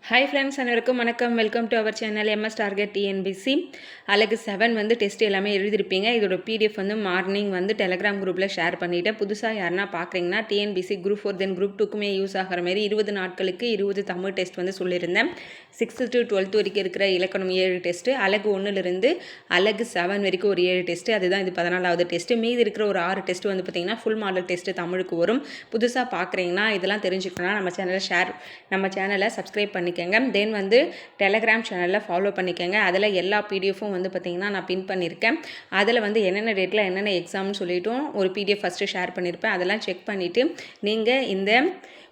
Hi friends, அனைவருக்கும் வணக்கம். Welcome to our channel MS target TNPSC. அழகு 7 வந்து டெஸ்ட் எல்லாமே எழுதிருப்பீங்க. இதோட பிடிஎஃப் வந்து மார்னிங் வந்து டெலகிராம் குரூப்பில் ஷேர் பண்ணிவிட்டேன். புதுசாக யாருன்னா பார்க்குறீங்கன்னா டிஎன்பிசி குரூப் 4 தென் குரூப் 2க்குமே யூஸ் ஆகிற மாதிரி 20 நாட்களுக்கு 20 தமிழ் டெஸ்ட் வந்து சொல்லியிருந்தேன். 6th to 12th வரைக்கும் இருக்கிற இலக்கணம் 7 டெஸ்ட்டு, அழகு 1லிருந்து அழகு 7 வரைக்கும் ஒரு 7 டெஸ்ட்டு, அதுதான் இது 14வது டெஸ்ட்டு. மீதி இருக்கிற ஒரு 6 டெஸ்ட்டு வந்து பார்த்திங்கன்னா ஃபுல் மாடல் டெஸ்ட்டு தமிழுக்கு வரும். புதுசாக பார்க்குறீங்கன்னா இதெல்லாம் தெரிஞ்சுக்கணும்னா நம்ம சேனலை சப்ஸ்கிரைப் பண்ணிக்கோங்க. தென் வந்து டெலகிராம் சேனலில் ஃபாலோ பண்ணிக்கோங்க. அதில் எல்லா பிடிஎஃப்பும் வந்து பார்த்திங்கன்னா நான் பின் பண்ணியிருக்கேன். அதில் வந்து என்னென்ன டேட்டில் என்னென்ன எக்ஸாம்னு சொல்லிவிட்டும் ஒரு பிடிஎஃப் ஃபஸ்ட்டு ஷேர் பண்ணியிருப்பேன். அதெல்லாம் செக் பண்ணிவிட்டு நீங்கள் இந்த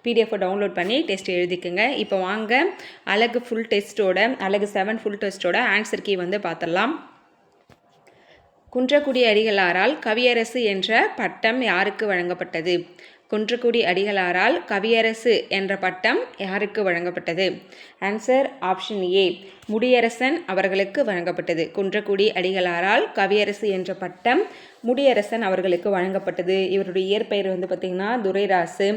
பிடிஎஃப்பை டவுன்லோட் பண்ணி டெஸ்ட் எழுதிக்கோங்க. இப்போ வாங்க அழகு 7 ஃபுல் டெஸ்ட்டோட ஆன்சர் கீ வந்து பார்த்துடலாம். குன்றக்குடி அடிகளாரால் கவியரசு என்ற பட்டம் யாருக்கு வழங்கப்பட்டது? குன்றக்குடி அடிகளாரால் கவியரசு என்ற பட்டம் யாருக்கு வழங்கப்பட்டது? ஆன்சர் ஆப்ஷன் ஏ, முடியரசன் அவர்களுக்கு வழங்கப்பட்டது. குன்றக்குடி அடிகளாரால் கவியரசு என்ற பட்டம் முடியரசன் அவர்களுக்கு வழங்கப்பட்டது. இவருடைய இயற்பெயர் வந்து பார்த்திங்கன்னா துரைராசு.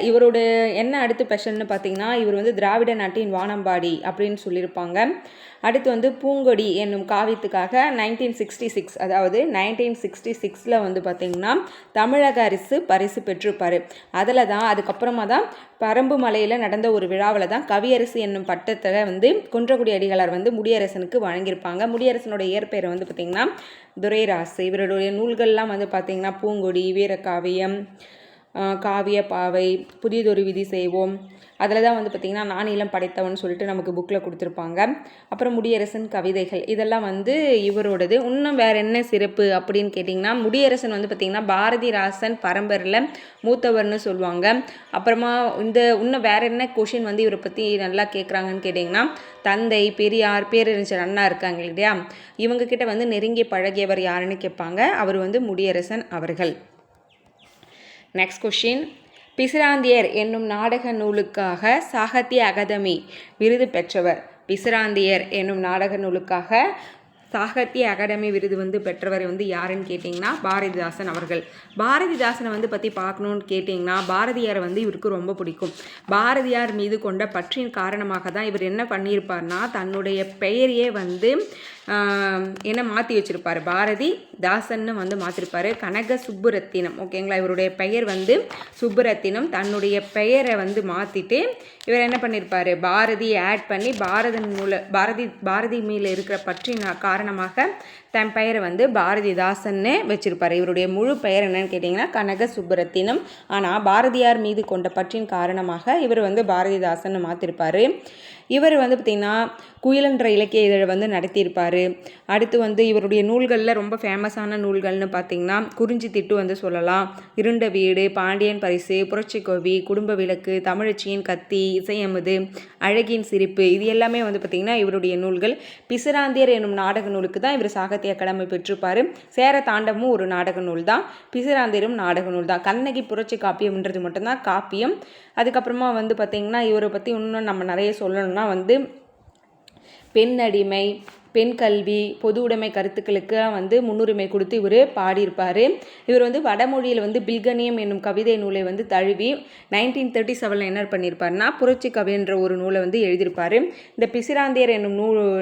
இவரோட என்ன அடுத்த பெஷன்னு பார்த்திங்கன்னா இவர் வந்து திராவிட நாட்டின் வானம்பாடி அப்படின்னு சொல்லியிருப்பாங்க. அடுத்து வந்து பூங்கொடி என்னும் காவியத்துக்காக 1966 வந்து பார்த்திங்கன்னா தமிழக அரசு பரிசு பெற்றிருப்பார். அதுக்கப்புறமா தான் பரம்பு மலையில் நடந்த ஒரு விழாவில் தான் கவியரசு என்னும் பட்டத்தை வந்து குன்றக்குடி அடிகளார் வந்து முடியரசனுக்கு வழங்கியிருப்பாங்க. முடியரசனோட இயற்பெயரை வந்து பார்த்திங்கன்னா துரைராசு. இவருடைய நூல்கள்லாம் வந்து பார்த்திங்கன்னா பூங்கொடி, வீரகாவியம், காவிய பாவை, புதியதொரு விதி செய்வோம், அதில் தான் வந்து பார்த்திங்கன்னா நானிலம் படைத்தவன் சொல்லிட்டு நமக்கு புக்கில் கொடுத்துருப்பாங்க. அப்புறம் முடியரசன் கவிதைகள், இதெல்லாம் வந்து இவரோடது. இன்னும் வேறு என்ன சிறப்பு அப்படின்னு கேட்டிங்கன்னா முடியரசன் வந்து பார்த்திங்கன்னா பாரதிதாசன் பரம்பரையில் மூத்தவர்னு சொல்லுவாங்க. அப்புறமா இன்னும் வேறு என்ன கொஷின் வந்து இவரை பற்றி நல்லா கேட்குறாங்கன்னு கேட்டிங்கன்னா தந்தை பெரியார் பேரறிஞர் அண்ணா இருக்காங்க இல்லையா, இவங்கக்கிட்ட வந்து நெருங்கி பழகியவர் யாருன்னு கேட்பாங்க. அவர் வந்து முடியரசன் அவர்கள். நெக்ஸ்ட் கொஷின், பிசிராந்தியர் என்னும் நாடக நூலுக்காக சாகித்ய அகாதமி விருது பெற்றவர். பிசிராந்தியர் என்னும் நாடக நூலுக்காக சாகித்ய அகாடமி விருது வந்து பெற்றவர் வந்து யாருன்னு கேட்டிங்கன்னா பாரதிதாசன் அவர்கள். பாரதிதாசனை வந்து பற்றி பார்க்கணுன்னு கேட்டிங்கன்னா பாரதியாரை வந்து இவருக்கு ரொம்ப பிடிக்கும். பாரதியார் மீது கொண்ட பற்றின் காரணமாக தான் இவர் என்ன பண்ணியிருப்பார்னா தன்னுடைய பெயரையே வந்து என்ன மாற்றி வச்சுருப்பார், பாரதி தாசன்னு வந்து மாற்றிருப்பார். கனக சுப்புரத்தினம், ஓகேங்களா, இவருடைய பெயர் வந்து சுப்புரத்தினம். தன்னுடைய பெயரை வந்து மாற்றிட்டு இவர் என்ன பண்ணியிருப்பார், பாரதி ஆட் பண்ணி பாரதி மேலே இருக்கிற பற்றின் காரணமாக தன் பெயரை வந்து பாரதிதாசன்னு வச்சுருப்பார். இவருடைய முழு பெயர் என்னன்னு கேட்டிங்கன்னா கனக சுப்புரத்தினம். ஆனால் பாரதியார் மீது கொண்ட பற்றின் காரணமாக இவர் வந்து பாரதிதாசன்னு மாற்றிருப்பார். இவர் வந்து பார்த்திங்கன்னா குயிலென்ற இலக்கிய இதழை வந்து நடத்தியிருப்பார். அடுத்து வந்து இவருடைய நூல்களில் ரொம்ப ஃபேமஸான நூல்கள்னு பார்த்திங்கன்னா குறிஞ்சி திட்டு வந்து சொல்லலாம், இருண்ட வீடு, பாண்டியன் பரிசு, புரட்சிக்கோவி, குடும்ப விளக்கு, தமிழச்சியின் கத்தி, இசையமுது, அழகின் சிரிப்பு, இது எல்லாமே வந்து பார்த்திங்கன்னா இவருடைய நூல்கள். பிசிராந்தியர் என்னும் நாடக நூலுக்கு தான் இவர் சாகித்ய அகாடமி பெற்றிருப்பார். சேர தாண்டமும் ஒரு நாடக நூல் தான், பிசிராந்தியரும் நாடக நூல் தான். கண்ணகி புரட்சி காப்பியம்ன்றது மட்டும்தான் காப்பியம். அதுக்கப்புறமா வந்து பார்த்திங்கன்னா இவரை பற்றி இன்னும் நம்ம நிறைய சொல்லணும்னா வந்து பெண் அடிமை, பெண் கல்வி, பொது உடைமை கருத்துக்களுக்கு வந்து முன்னுரிமை கொடுத்து இவர் பாடியிருப்பார். இவர் வந்து வடமொழியில் வந்து பில்கனியம் என்னும் கவிதை நூலை வந்து தழுவி 1937 என்ன பண்ணியிருப்பார்னா புரட்சி கவின்ற ஒரு நூலை வந்து எழுதியிருப்பார். இந்த பிசிராந்தியர் என்னும்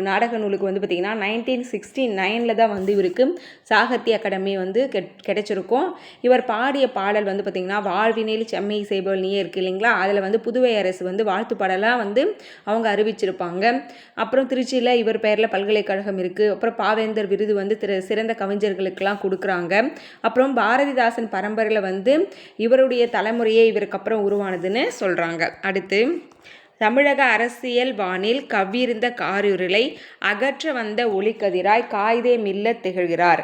நாடக நூலுக்கு வந்து பார்த்திங்கன்னா 1969 தான் வந்து இவருக்கு சாகித்ய அகாடமி வந்து கிடைச்சிருக்கும். இவர் பாடிய பாடல் வந்து பார்த்திங்கன்னா வாழ்வினில் செம்மை செய்பவள் நீயே இருக்கு இல்லைங்களா, அதில் வந்து புதுவை அரசு வந்து வாழ்த்து பாடலாக வந்து அவங்க அறிவிச்சிருப்பாங்க. அப்புறம் திருச்சியில் இவர் பெயரில் பல்கலைக்கழகம் இருக்குது. அப்புறம் பாவேந்தர் விருது வந்து சிறந்த கவிஞர்களுக்கெல்லாம் கொடுக்குறாங்க. அப்புறம் பாரதிதாசன் பரம்பரையில் வந்து இவருடைய தலைமுறையே இவருக்கு அப்புறம் உருவானதுன்னு சொல்கிறாங்க. அடுத்து, தமிழக அரசியல் வானில் கவ்விருந்த காரிருளை அகற்ற வந்த ஒளிக்கதிராய் காய்தே மில்ல திகழ்கிறார்.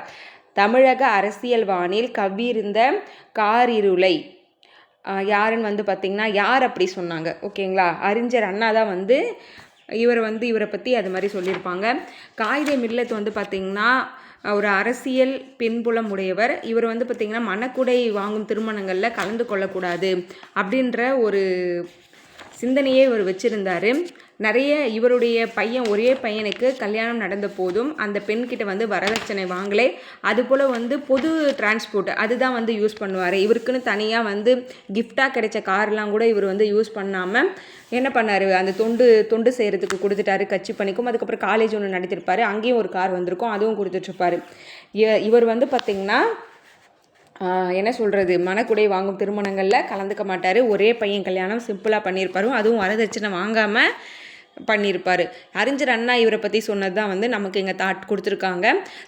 தமிழக அரசியல் வானில் கவ்விருந்த காரிருளை யாருன்னு வந்து பார்த்திங்கன்னா யார் அப்படி சொன்னாங்க, ஓகேங்களா, அறிஞர் அண்ணா தான் வந்து இவரை பற்றி அது மாதிரி சொல்லியிருப்பாங்க. காயிதே மில்லத் வந்து பார்த்திங்கன்னா ஒரு அரசியல் பின்புலம் உடையவர். இவர் வந்து பார்த்திங்கன்னா மணக்குடை வாங்கும் திருமணங்களில் கலந்து கொள்ளக்கூடாது அப்படின்ற ஒரு சிந்தனையே இவர் வச்சுருந்தார். நிறைய இவருடைய பையன் ஒரே பையனுக்கு கல்யாணம் நடந்த போதும் அந்த பெண்கிட்ட வந்து வரதட்சணை வாங்கலை. அதுபோல் வந்து பொது டிரான்ஸ்போர்ட் அதுதான் வந்து யூஸ் பண்ணுவார். இவருக்குன்னு தனியாக வந்து கிஃப்டாக கிடைச்ச கார்லாம் கூட இவர் வந்து யூஸ் பண்ணாமல் என்ன பண்ணார், அந்த தொண்டு செய்கிறதுக்கு கொடுத்துட்டாரு கட்சி பணிக்கும். அதுக்கப்புறம் காலேஜ் ஒன்று நடத்திருப்பார், அங்கேயும் ஒரு கார் வந்திருக்கும், அதுவும் கொடுத்துட்ருப்பார். இவர் வந்து பார்த்திங்கன்னா என்ன சொல்கிறது, மனக்குடை வாங்கும் திருமணங்களில் கலந்துக்க மாட்டார். ஒரே பையன் கல்யாணம் சிம்பிளாக பண்ணியிருப்பாரும், அதுவும் வரதட்சணை வாங்காமல் பண்ணியிருப்பார். அறிஞர் அண்ணா இவரை பற்றி சொன்னது தான் வந்து நமக்கு இங்கே தாட் கொடுத்துருக்காங்க.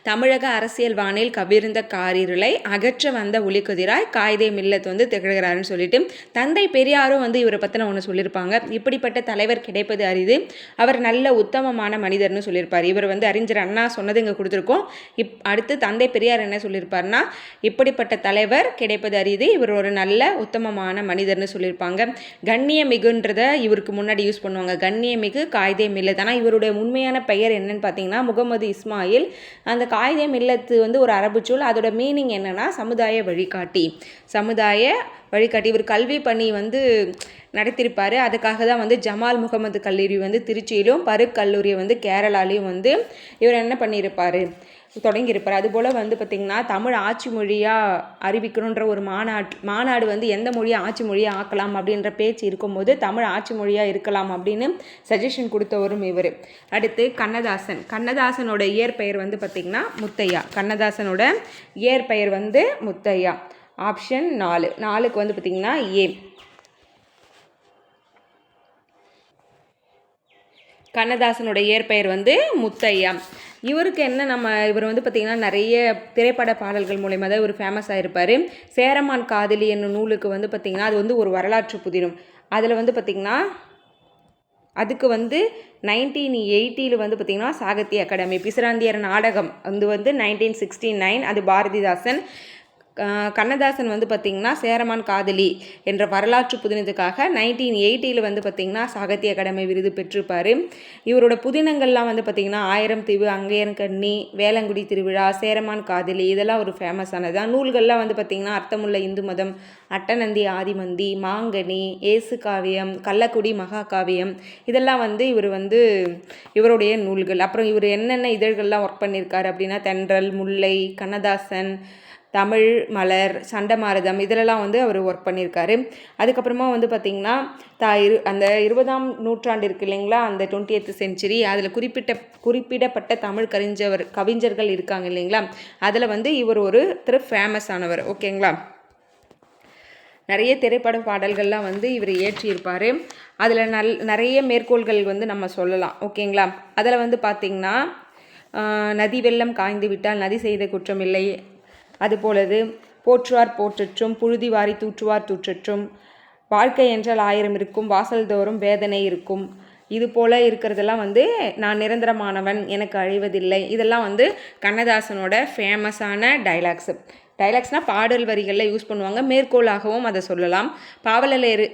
தமிழக அரசியல் வானில் கவிர்ந்த காரிருளை அகற்ற வந்த ஒளிக்கதிராய் காயிதே மில்லத் வந்து திகழ்கிறாருன்னு சொல்லிட்டு தந்தை பெரியாரும் வந்து இவரை பற்றின ஒன்று சொல்லியிருப்பாங்க. இப்படிப்பட்ட தலைவர் கிடைப்பது அரிது, அவர் நல்ல உத்தமமான மனிதர்னு சொல்லியிருப்பார். இவர் வந்து அறிஞர் அண்ணா சொன்னது இங்கே கொடுத்துருக்கோம். அடுத்து தந்தை பெரியார் என்ன சொல்லியிருப்பார்னா, இப்படிப்பட்ட தலைவர் கிடைப்பது அரிது, இவர் ஒரு நல்ல உத்தமமான மனிதர்னு சொல்லியிருப்பாங்க. கண்ணிய மிகுன்றதை இவருக்கு முன்னாடி யூஸ் பண்ணுவாங்க, கண்ணிய மிகு காயிதே மில்லத். ஆனால் இவருடைய உண்மையான பெயர் என்னன்னு பார்த்தீங்கன்னா முகமது இஸ்மாயில். அந்த காயிதே மில்லத்து வந்து ஒரு அரபு சொல், அதோட மீனிங் என்னன்னா சமுதாய வழிகாட்டி. இவர் கல்வி பணி வந்து நடத்தியிருப்பார். அதுக்காக தான் வந்து ஜமால் முகமது கல்லூரி வந்து திருச்சியிலும் பருக் கல்லூரியை வந்து கேரளாலையும் வந்து இவர் என்ன பண்ணியிருப்பார், தொடங்கியிருப்பார். அதுபோல் வந்து பார்த்திங்கன்னா தமிழ் ஆட்சி மொழியாக அறிவிக்கணுன்ற ஒரு மாநாடு வந்து எந்த மொழியை ஆட்சி மொழியாக ஆக்கலாம் அப்படின்ற பேச்சு இருக்கும்போது தமிழ் ஆட்சி மொழியாக இருக்கலாம் அப்படின்னு சஜஷன் கொடுத்தவரும் இவர். அடுத்து கண்ணதாசனோட இயற்பெயர் வந்து பார்த்திங்கன்னா முத்தையா. கண்ணதாசனோட இயற்பெயர் வந்து முத்தையா. ஆப்ஷன் 4க்கு வந்து பார்த்திங்கன்னா ஏ. கண்ணதாசனோட இயற்பெயர் வந்து முத்தையா. இவருக்கு என்ன இவர் வந்து பார்த்திங்கன்னா நிறைய திரைப்பட பாடல்கள் மூலயமா தான் இவர் ஃபேமஸ் ஆகிருப்பார். சேரமான் காதலி என்னும் நூலுக்கு வந்து பார்த்திங்கன்னா அது வந்து ஒரு வரலாற்று புதினம். அதில் வந்து பார்த்திங்கன்னா அதுக்கு வந்து 1980 வந்து பார்த்திங்கன்னா சாகித்ய அகாடமி பிசிராந்தியர் நாடகம் வந்து 1969 அது பாரதிதாசன். கண்ணதாசன் வந்து பார்த்திங்கன்னா சேரமான் காதலி என்ற வரலாற்று புதினத்துக்காக 1980 வந்து பார்த்திங்கன்னா சாகித்ய அகாடமி விருது பெற்றிருப்பார். இவரோட புதினங்கள்லாம் வந்து பார்த்திங்கன்னா ஆயிரம் தீவு, அங்கையர்கண்ணி, வேளங்குடி திருவிழா, சேரமான் காதலி இதெல்லாம் ஒரு ஃபேமஸானதான். நூல்கள்லாம் வந்து பார்த்திங்கன்னா அர்த்தமுள்ள இந்து மதம், அட்டநந்தி ஆதிமந்தி, மாங்கனி, ஏசு காவியம், கள்ளக்குடி மகாகாவியம் இதெல்லாம் வந்து இவருடைய நூல்கள். அப்புறம் இவர் என்னென்ன இதழ்கள்லாம் ஒர்க் பண்ணியிருக்காரு அப்படின்னா தென்றல், முல்லை, கண்ணதாசன், தமிழ் மலர், சண்டமாரதம் இதிலெல்லாம் வந்து அவர் ஒர்க் பண்ணியிருக்காரு. அதுக்கப்புறமா வந்து பார்த்திங்கன்னா அந்த 20ஆம் நூற்றாண்டு இருக்குது இல்லைங்களா, அந்த 20th century அதில் குறிப்பிடப்பட்ட தமிழ் கவிஞர்கள் இருக்காங்க இல்லைங்களா, அதில் வந்து இவர் ஒரு ஃபேமஸ் ஆனவர். ஓகேங்களா. நிறைய திரைப்பட பாடல்கள்லாம் வந்து இவர் இயற்றியிருப்பார். அதில் நிறைய மேற்கோள்கள் வந்து நம்ம சொல்லலாம். ஓகேங்களா. அதில் வந்து பார்த்திங்கன்னா நதி வெள்ளம் காய்ந்து விட்டால் நதி செய்த குற்றமில்லை, அதுபோலது போற்றுவார் போற்றற்றும், புழுதி வாரி தூற்றுவார் தூற்றற்றும், வாழ்க்கை என்றால் 1000 இருக்கும், வாசல் தோறும் வேதனை இருக்கும், இது போல் இருக்கிறதெல்லாம் வந்து நான் நிரந்தரமானவன், எனக்கு அழிவதில்லை, இதெல்லாம் வந்து கண்ணதாசனோட ஃபேமஸான டைலாக்ஸ்னால் பாடல் வரிகளில் யூஸ் பண்ணுவாங்க. மேற்கோளாகவும் அதை சொல்லலாம்.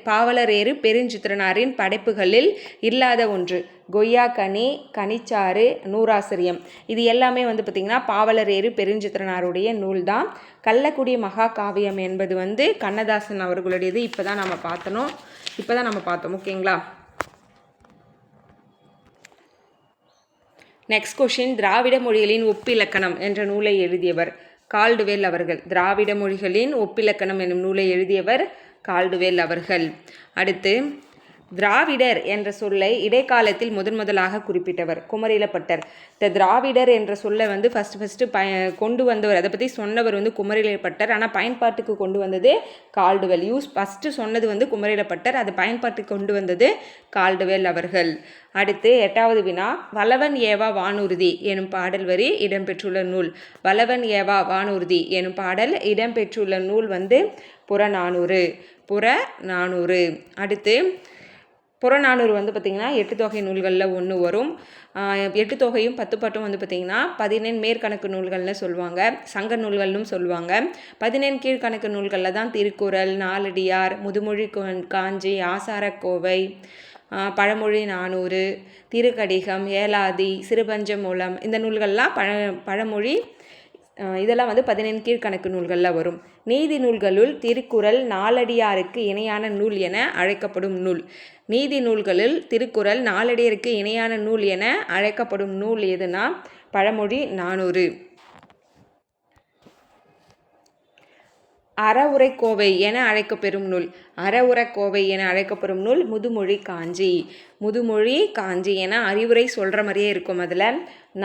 பாவலரேறு பெருஞ்சித்திரனாரின் படைப்புகளில் இல்லாத ஒன்று கொய்யாக்கனி, கனிச்சாறு, நூறாசிரியம் இது எல்லாமே வந்து பார்த்திங்கன்னா பாவலரேறு பெருஞ்சித்திரனாருடைய நூல் தான். கள்ளக்குடி மகாகாவியம் என்பது வந்து கண்ணதாசன் அவர்களுடையது. இப்போ தான் நம்ம பார்த்தோம். ஓகேங்களா. நெக்ஸ்ட் கொஷின், திராவிட மொழிகளின் ஒப்பிலக்கணம் என்ற நூலை எழுதியவர் கால்டுவெல் அவர்கள். திராவிட மொழிகளின் ஒப்பிலக்கணம் என்னும் நூலை எழுதியவர் கால்டுவெல் அவர்கள். அடுத்து, திராவிடர் என்ற சொல்லை இடைக்காலத்தில் முதலாக குறிப்பிட்டவர் குமரிலப்பட்டர். இந்த திராவிடர் என்ற சொல்லை வந்து ஃபஸ்ட்டு கொண்டு வந்தவர், அதை பற்றி சொன்னவர் வந்து குமரிலப்பட்டர். ஆனால் பயன்பாட்டுக்கு கொண்டு வந்தது கால்டுவெல். ஃபஸ்ட்டு சொன்னது வந்து குமரிலப்பட்டர், அது பயன்பாட்டுக்கு கொண்டு வந்தது கால்டுவெல் அவர்கள். அடுத்து 8வது வினா, வளவன் ஏவா வானூர்தி எனும் பாடல் வரி இடம்பெற்றுள்ள நூல். வளவன் ஏவா வானூர்தி எனும் பாடல் இடம்பெற்றுள்ள நூல் வந்து புறநானூறு. அடுத்து புறநானூறு வந்து பார்த்திங்கன்னா 8 தொகை நூல்களில் ஒன்று வரும். 8 தொகையும் 10 பாட்டும் வந்து பார்த்திங்கன்னா 14 மேற்கணக்கு நூல்கள்னு சொல்லுவாங்க, சங்க நூல்கள்னு சொல்லுவாங்க. 14 கீழ்கணக்கு நூல்களில் தான் திருக்குறள், நாலடியார், முதுமொழி காஞ்சி, ஆசாரக்கோவை, பழமொழி 400, திருக்கடிகம், ஏலாதி, சிறுபஞ்சமூலம் இந்த நூல்கள்லாம் பழமொழி இதெல்லாம் வந்து 17 கீழ்கணக்கு நூல்களில் வரும். நீதி நூல்களுள் திருக்குறள் நாலடியாருக்கு இணையான நூல் என அழைக்கப்படும் நூல். நீதி நூல்களில் திருக்குறள் நாலடியாருக்கு இணையான நூல் என அழைக்கப்படும் நூல் எதுனா பழமொழி 400. அறவுரைக்கோவை என அழைக்கப்பெறும் நூல். அறவுரைக்கோவை என அழைக்கப்படும் நூல் முதுமொழி காஞ்சி. முதுமொழி காஞ்சி என அறிவுரை சொல்கிற மாதிரியே இருக்கும். அதில்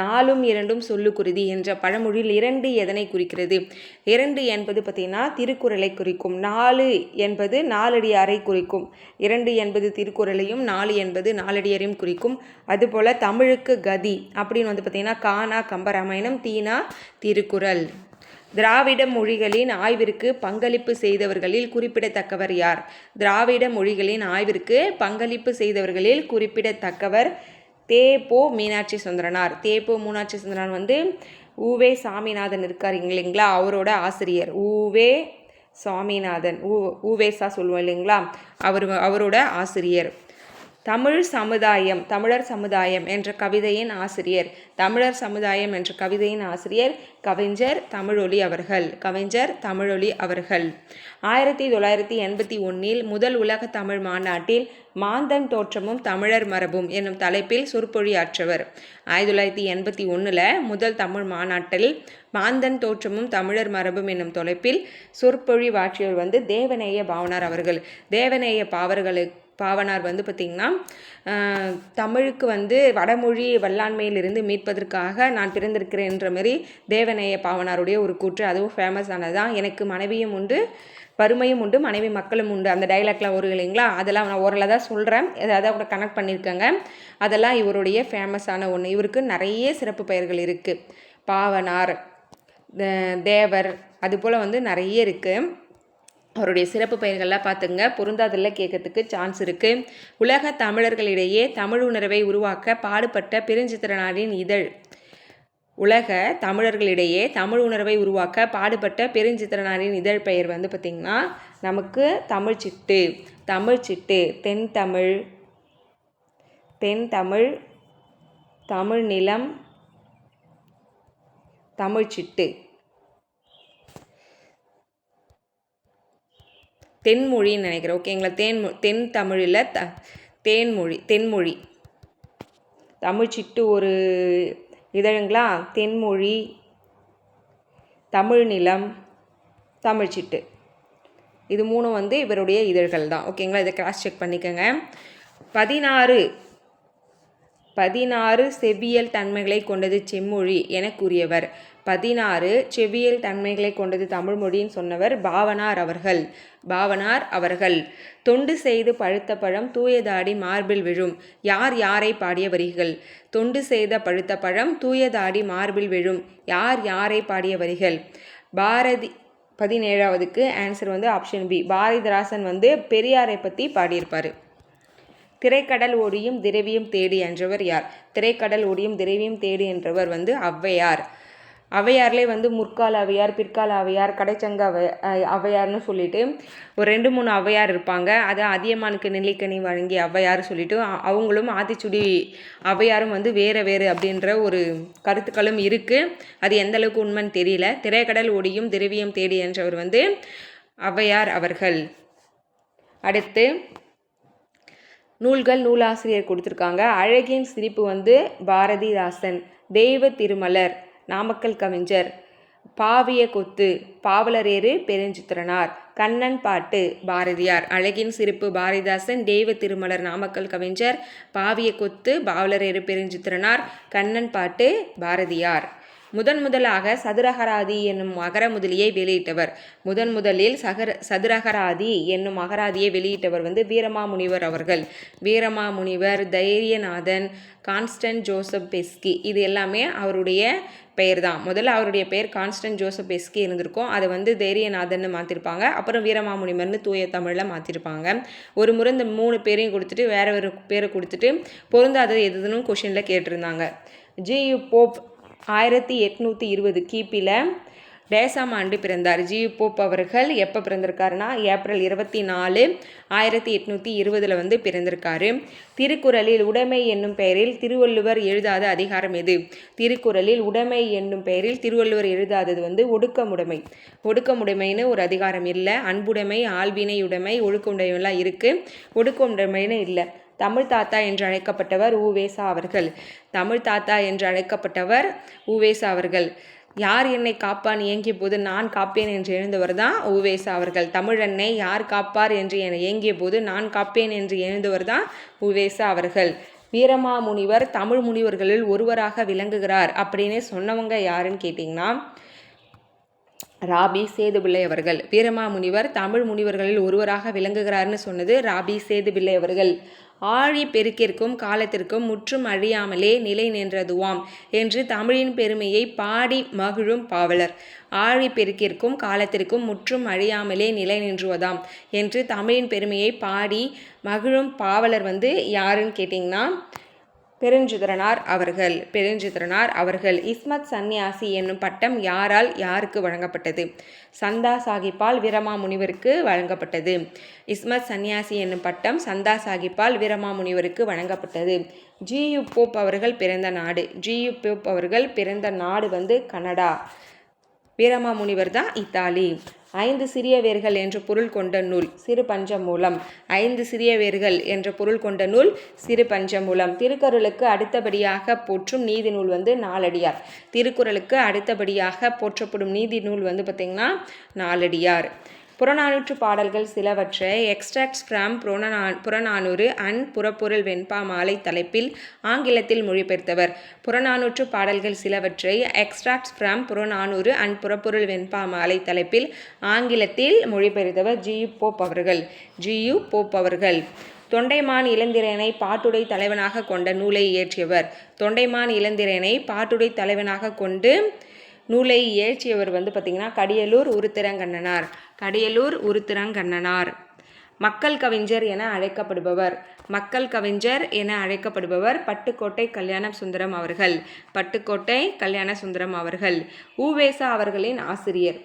4ம் 2ம் சொல்லுக்குருதி என்ற பழமொழியில் 2 எதனை குறிக்கிறது? 2 என்பது பார்த்திங்கன்னா திருக்குறளை குறிக்கும். 4 என்பது நாலடியாரை குறிக்கும். 2 என்பது திருக்குறளையும் 4 என்பது நாலடியாரையும் குறிக்கும். அதுபோல் தமிழுக்கு கதி அப்படின்னு வந்து பார்த்திங்கன்னா கானா கம்பராமாயணம், தீனா திருக்குறள். திராவிட மொழிகளின் ஆய்விற்கு பங்களிப்பு செய்தவர்களில் குறிப்பிடத்தக்கவர் யார்? திராவிட மொழிகளின் ஆய்விற்கு பங்களிப்பு செய்தவர்களில் குறிப்பிடத்தக்கவர் தே.பொ. மீனாட்சி சுந்தரனார். தே.பொ. மீனாட்சி சுந்தரனார் வந்து உவே சாமிநாதன் இருக்கார் இல்லைங்களா, அவரோட ஆசிரியர். உவே சாமிநாதன், உவேசா சொல்லுவோம் இல்லைங்களா, அவரோட ஆசிரியர். தமிழர் சமுதாயம் என்ற கவிதையின் ஆசிரியர். தமிழர் சமுதாயம் என்ற கவிதையின் ஆசிரியர் கவிஞர் தமிழொலி அவர்கள். 1981 முதல் உலக தமிழ் மாநாட்டில் மாந்தன் தோற்றமும் தமிழர் மரபும் என்னும் தலைப்பில் சொற்பொழியாற்றவர். 1981 முதல் தமிழ் மாநாட்டில் மாந்தன் தோற்றமும் தமிழர் மரபும் என்னும் தலைப்பில் சொற்பொழிவாற்றியவர் வந்து தேவநேய பாவனார் அவர்கள். தேவநேய பாவனார் வந்து பார்த்திங்கன்னா தமிழுக்கு வந்து வடமொழி வல்லாண்மையிலிருந்து மீட்பதற்காக நான் பிறந்திருக்கிறேன்ற மாதிரி தேவநேய பாவனாருடைய ஒரு கூற்று, அதுவும் ஃபேமஸ் ஆனதுதான். எனக்கு மனைவியும் உண்டு, வறுமையும் உண்டு, மனைவி மக்களும் உண்டு, அந்த டைலாக்லாம் வரும் இல்லைங்களா, அதெல்லாம் நான் ஓரளவு தான் சொல்கிறேன், அதை கூட கனெக்ட் பண்ணியிருக்கேங்க. அதெல்லாம் இவருடைய ஃபேமஸான ஒன்று. இவருக்கு நிறைய சிறப்பு பெயர்கள் இருக்குது. பாவனார், தேவர், அதுபோல் வந்து நிறைய இருக்குது. அவருடைய சிறப்பு பெயர்கள்லாம் பார்த்துங்க, பொருந்தாதில் கேட்கறதுக்கு சான்ஸ் இருக்குது. உலக தமிழர்களிடையே தமிழ் உணர்வை உருவாக்க பாடுபட்ட பெருஞ்சித்திரனாரின் இதழ். உலக தமிழர்களிடையே தமிழ் உணர்வை உருவாக்க பாடுபட்ட பெருஞ்சித்திரனாரின் இதழ் பெயர் வந்து பார்த்திங்கன்னா நமக்கு தமிழ்ச்சிட்டு. தென்தமிழ், தமிழ் நிலம், தமிழ்ச்சிட்டு. தென்மொழின்னு நினைக்கிறேன், ஓகேங்களா. தென் தமிழில் தென்மொழி. தமிழ்ச்சிட்டு ஒரு இதழுங்களா, தென்மொழி, தமிழ் நிலம், தமிழ்ச்சிட்டு, இது 3 வந்து இவருடைய இதழ்கள் தான், ஓகேங்களா. இதை கிராஸ் செக் பண்ணிக்கோங்க. 16 செவ்வியல் தன்மைகளை கொண்டது செம்மொழி என கூறியவர். 16 செவ்வியல் தன்மைகளை கொண்டது தமிழ்மொழின்னு சொன்னவர் பாவனார் அவர்கள். தொண்டு செய்து பழுத்த பழம் தூயதாடி மார்பில் விழும். யாரை பாடிய வரிகள்? தொண்டு செய்த பழுத்த பழம் தூயதாடி மார்பில் விழும். யாரை பாடிய வரிகள்? பாரதி. 17வதுக்கு ஆன்சர் வந்து ஆப்ஷன் பி, பாரதிதாசன் வந்து பெரியாரை பற்றி பாடியிருப்பார். திரைக்கடல் ஓடியும் திரவியம் தேடி என்றவர் யார்? திரைக்கடல் ஓடியும் திரவியம் தேடி என்றவர் வந்து ஔவையார். ஔவையார்லேயே வந்து முற்கால ஔவையார், பிற்கால ஔவையார், கடைச்சங்க ஔவையார்னு சொல்லிட்டு ஒரு 2-3 ஔவையார் இருப்பாங்க. அதை அதியமானுக்கு நெல்லிக்கனி வழங்கி ஔவையார் சொல்லிட்டு அவங்களும் ஆத்திச்சுடி ஔவையாரும் வந்து வேறு அப்படின்ற ஒரு கருத்துக்களும் இருக்குது. அது எந்த அளவுக்கு உண்மைன்னு தெரியல. திரைக்கடல் ஓடியும் திரவியம் தேடி என்றவர் வந்து ஔவையார் அவர்கள். அடுத்து நூலாசிரியர் கொடுத்துருக்காங்க. அழகின் சிரிப்பு வந்து பாரதிதாசன். தெய்வ திருமலர் நாமக்கல் கவிஞர். பாவிய கொத்து பாவலரேறு பெருஞ்சித்திரனார். கண்ணன் பாட்டு பாரதியார். அழகின் சிரிப்பு பாரதிதாசன், தெய்வ திருமலர் நாமக்கல் கவிஞர், பாவிய கொத்து பாவலரேறு பெருஞ்சித்திரனார், கண்ணன் பாட்டு பாரதியார். முதலாக சதுரகராதி என்னும் அகரமுதலியை வெளியிட்டவர். முதலில் சதுரகராதி என்னும் அகராதியை வெளியிட்டவர் வந்து வீரமாமுனிவர் அவர்கள். Veeramamunivar, Dhairiyanathan, constant Joseph Beschi, இது எல்லாமே அவருடைய பெயர் தான். முதல்ல அவருடைய பெயர் கான்ஸ்டன்ட் ஜோசப் பெஸ்கி இருந்திருக்கும், அதை வந்து தைரியநாதன் மாற்றிருப்பாங்க. அப்புறம் வீரமாமுனிவர்னு தூய தமிழில் மாற்றிருப்பாங்க. ஒரு முறை இந்த 3 பேரையும் கொடுத்துட்டு வேற ஒரு பேரை கொடுத்துட்டு பொருந்தாதது எதுன்னு கொஷினில் கேட்டிருந்தாங்க. ஜி.யு. போப் 1820 கிபியில் டேசாம் ஆண்டு பிறந்தார். ஜியு போப் அவர்கள் எப்போ பிறந்திருக்காருன்னா ஏப்ரல் 24, 1820 வந்து பிறந்திருக்காரு. திருக்குறளில் உடைமை என்னும் பெயரில் திருவள்ளுவர் எழுதாத அதிகாரம் எது? திருக்குறளில் உடைமை என்னும் பெயரில் திருவள்ளுவர் எழுதாதது வந்து ஒடுக்கமுடைமை. ஒடுக்கமுடைமைன்னு ஒரு அதிகாரம் இல்லை. அன்புடைமை, ஆள்வினையுடைமை, ஒழுக்கமுடைமைலாம் இருக்குது. ஒடுக்கமுடைமைன்னு இல்லை. தமிழ் தாத்தா என்று அழைக்கப்பட்டவர் உவேசா அவர்கள். தமிழ் தாத்தா என்று அழைக்கப்பட்டவர் உவேசா அவர்கள். யார் என்னை காப்பான் ஏங்கிய போது நான் காப்பேன் என்று எழுந்தவர் தான் உவேசா அவர்கள். தமிழன்னை யார் காப்பார் என்று ஏங்கிய போது நான் காப்பேன் என்று எழுந்தவர் தான் உவேசா அவர்கள். வீரமாமுனிவர் தமிழ் முனிவர்களில் ஒருவராக விளங்குகிறார் அப்படின்னு சொன்னவங்க யாருன்னு கேட்டிங்கன்னா ராபி சேதுபிள்ளை அவர்கள். வீரமாமுனிவர் தமிழ் முனிவர்களில் ஒருவராக விளங்குகிறார்னு சொன்னது ராபி சேதுபிள்ளை அவர்கள். ஆழி பெருக்கிற்கும் காலத்திற்கும் முற்றும் அழியாமலே நிலை நின்றதுவாம் என்று தமிழின் பெருமையை பாடி மகிழும் பாவலர். ஆழி பெருக்கிற்கும் காலத்திற்கும் முற்றும் அழியாமலே நிலை நின்றுவதாம் என்று தமிழின் பெருமையை பாடி மகிழும் பாவலர் வந்து யாருன்னு கேட்டிங்கன்னா பெருஞ்சித்திரனார் அவர்கள். பெருஞ்சித்திரனார் அவர்கள். இஸ்மத் சந்நியாசி என்னும் பட்டம் யாரால் யாருக்கு வழங்கப்பட்டது? சந்தா சாஹிப்பால் வீரமாமுனிவருக்கு வழங்கப்பட்டது. இஸ்மத் சந்நியாசி என்னும் பட்டம் சந்தா சாஹிப்பால் வீரமாமுனிவருக்கு வழங்கப்பட்டது. ஜியு போப் அவர்கள் பிறந்த நாடு. ஜியு போப் அவர்கள் பிறந்த நாடு வந்து கனடா. வீரமாமுனிவர் தான் இத்தாலி. 5 சிறிய வேர்கள் என்ற பொருள் கொண்ட நூல் சிறு பஞ்சமூலம். 5 சிறிய வேர்கள் என்ற பொருள் கொண்ட நூல் சிறு பஞ்சமூலம். திருக்குறளுக்கு அடுத்தபடியாக போற்றும் நீதி நூல் வந்து நாலடியார். திருக்குறளுக்கு அடுத்தபடியாக போற்றப்படும் நீதி நூல் வந்து பார்த்திங்கன்னா நாலடியார். புறநானூற்று பாடல்கள் சிலவற்றை எக்ஸ்ட்ராக்ட்ஸ் ஃப்ரம் புறநானூறு அண்ட் புறப்பொருள் வெண்பா மாலை தலைப்பில் ஆங்கிலத்தில் மொழிபெயர்த்தவர். புறநானூற்று பாடல்கள் சிலவற்றை எக்ஸ்ட்ராக்ட்ஸ் ஃப்ரம் புறநானூறு அண்ட் புறப்பொருள் வெண்பா மாலை தலைப்பில் ஆங்கிலத்தில் மொழிபெயர்த்தவர் ஜியு போப் அவர்கள். ஜியு போப் அவர்கள். தொண்டைமான் இளந்திரையனை பாட்டுடை தலைவனாக கொண்ட நூலை இயற்றியவர். தொண்டைமான் இளந்திரையனை பாட்டுடை தலைவனாக கொண்டு நூலை இயற்றியவர் வந்து பார்த்திங்கன்னா கடியலூர் உருத்திரங்கண்ணனார். கடியலூர் உருத்திரங்கண்ணனார். மக்கள் கவிஞர் என அழைக்கப்படுபவர். மக்கள் கவிஞர் என அழைக்கப்படுபவர் பட்டுக்கோட்டை கல்யாண சுந்தரம் அவர்கள். பட்டுக்கோட்டை கல்யாண சுந்தரம் அவர்கள். உவேசா அவர்களின் ஆசிரியர்.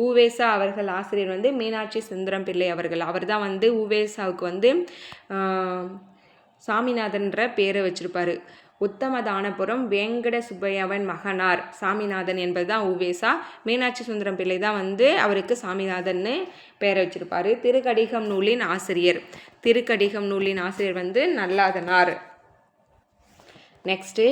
உவேசா அவர்கள் ஆசிரியர் வந்து மீனாட்சி சுந்தரம் பிள்ளை அவர்கள். அவர் தான் வந்து உவேசாவுக்கு வந்து சாமிநாதன்ற பேரை வச்சிருப்பாரு. உத்தமதானபுரம் வேங்கட சுப்பையவன் மகனார் சாமிநாதன் என்பது தான் உவேசா. மீனாட்சி சுந்தரம் பிள்ளை தான் வந்து அவருக்கு சாமிநாதன்னு பேரை வச்சிருப்பாரு. திருக்கடிகம் நூலின் ஆசிரியர். திருக்கடிகம் நூலின் ஆசிரியர் வந்து நல்லாதனார். நெக்ஸ்ட்டு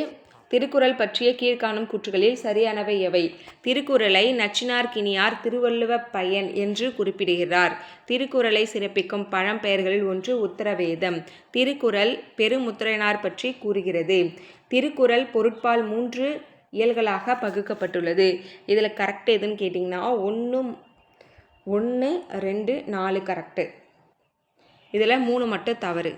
திருக்குறள் பற்றிய கீழ்காணும் கூற்றுகளில் சரியானவை எவை? திருக்குறளை நச்சினார்க்கினியார் திருவள்ளுவ பயன் என்று குறிப்பிடுகிறார். திருக்குறளை சிறப்பிக்கும் பழம்பெயர்களில் ஒன்று உத்தரவேதம். திருக்குறள் பெருமுத்திரையனார் பற்றி கூறுகிறது. திருக்குறள் பொருட்பால் 3 இயல்களாக பகுக்கப்பட்டுள்ளது. இதில் கரெக்ட் எதுன்னு கேட்டிங்கன்னா 1, 2, 4 கரெக்டு. இதில் 3 மட்டும் தவறு.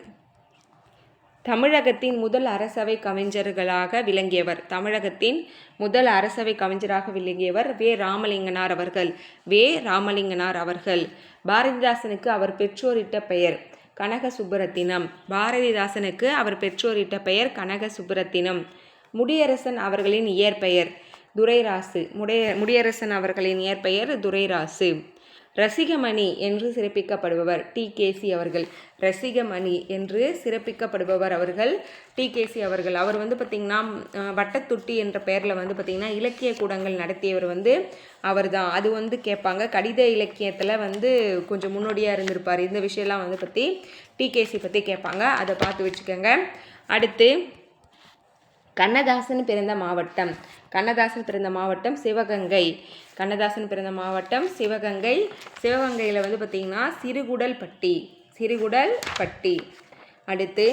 தமிழகத்தின் முதல் அரசவை கவிஞர்களாக விளங்கியவர். தமிழகத்தின் முதல் அரசவை கவிஞராக விளங்கியவர் வே. ராமலிங்கனார் அவர்கள். வே. ராமலிங்கனார் அவர்கள். பாரதிதாசனுக்கு அவர் பெற்றோரிட்ட பெயர் கனக சுப்புரத்தினம். பாரதிதாசனுக்கு அவர் பெற்றோரிட்ட பெயர் கனக சுப்புரத்தினம். முடியரசன் அவர்களின் இயற்பெயர் துரைராசு. முடியரசன் அவர்களின் இயற்பெயர் துரைராசு. ரசிகமணி என்று சிறப்பிக்கப்படுபவர் டிகேசி அவர்கள். ரசிகமணி என்று சிறப்பிக்கப்படுபவர் அவர்கள் டிகேசி அவர்கள். அவர் வந்து பார்த்திங்கன்னா வட்டத்துட்டி என்ற பெயரில் வந்து பார்த்திங்கன்னா இலக்கிய கூடங்கள் நடத்தியவர் வந்து அவர் தான். அது வந்து கேட்பாங்க. கடித இலக்கியத்தில் வந்து கொஞ்சம் முன்னோடியாக இருந்திருப்பார். இந்த விஷயம்லாம் வந்து பற்றி டிகேசி பற்றி கேட்பாங்க. அதை பார்த்து வச்சுக்கோங்க. அடுத்து கண்ணதாசன் பிறந்த மாவட்டம். கண்ணதாசன் பிறந்த மாவட்டம் சிவகங்கை. கண்ணதாசன் பிறந்த மாவட்டம் சிவகங்கை. சிவகங்கையில் வந்து பார்த்திங்கன்னா சிறுகுடல்பட்டி. சிறுகுடல்பட்டி. அடுத்து